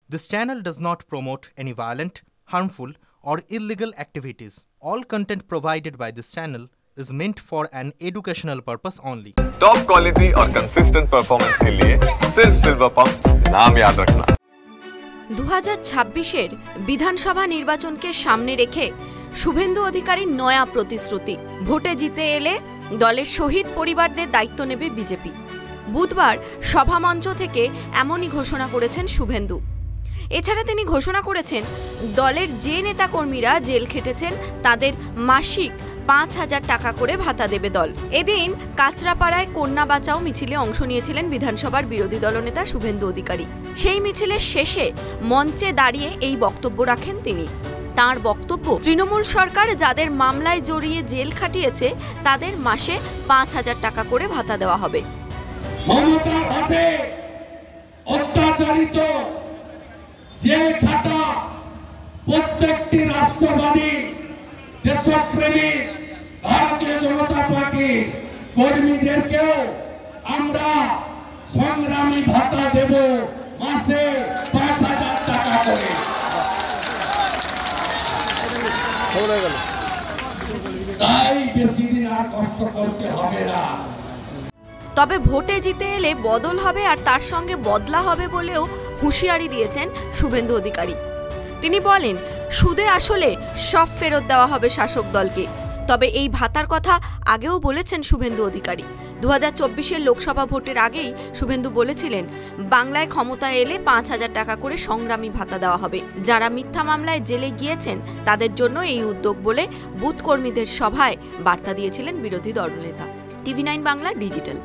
This channel does not promote any violent, harmful, or illegal activities. All content provided by this channel is meant for an educational purpose only. Top quality और consistent performance के लिए सिर्फ silver pumps नाम याद रखना। 2026-এর বিধানসভা নির্বাচনকে সামনে রেখে শুভেন্দু অধিকারীর নয়া প্রতিশ্রুতি, ভোটে জিতে এলে দলের শহীদ পরিবারদের দায়িত্ব নেবে বিজেপি। বুধবার সভামঞ্চ থেকে এমনই ঘোষণা করেছেন শুভেন্দু। এছাড়া তিনি ঘোষণা করেছেন দলের যে নেতাকর্মীরা জেল খেটেছেন তাদের মাসিক 5,000 টাকা করে ভাতা দেবে দল। এদিন কাঁচরাপাড়ায় কন্যা বাঁচাও মিছিলে অংশ নিয়েছিলেন বিধানসভার বিরোধী দলনেতা শুভেন্দু অধিকারী। সেই মিছিলের শেষে মঞ্চে দাঁড়িয়ে এই বক্তব্য রাখেন তিনি। তার বক্তব্য, তৃণমূল সরকার যাদের মামলায় জড়িয়ে জেল খাটিয়েছে তাদের মাসে 5,000 টাকা করে ভাতা দেওয়া হবে। মমতার হাতে অত্যাচারিত জেল খাটা প্রত্যেকটি রাষ্ট্রবাদী দেশপ্রেমী ভারতীয় জনতা পার্টি কর্মীদেরকেও আমরা সংগ্রামী ভাতা দেব মাসে 5,000 টাকা করে। তাই বেশি দিন আর কষ্ট করতে হবে না। তবে ভোটে জিতে এলে বদল হবে আর তার সঙ্গে বদলা হবে বলেও হুঁশিয়ারি দিয়েছেন শুভেন্দু অধিকারী। তিনি বলেন, সুদে আসলে সব ফেরত দেওয়া হবে শাসক দলকে। তবে এই ভাতার কথা আগেও বলেছেন শুভেন্দু অধিকারী। 2024-এর লোকসভা ভোটের আগেই শুভেন্দু বলেছিলেন বাংলায় ক্ষমতায় এলে 5,000 টাকা করে সংগ্রামী ভাতা দেওয়া হবে। যারা মিথ্যা মামলায় জেলে গিয়েছেন তাদের জন্য এই উদ্যোগ বলে বুথ কর্মীদের সভায় বার্তা দিয়েছিলেন বিরোধী দলনেতা। TV9 Bangla digital.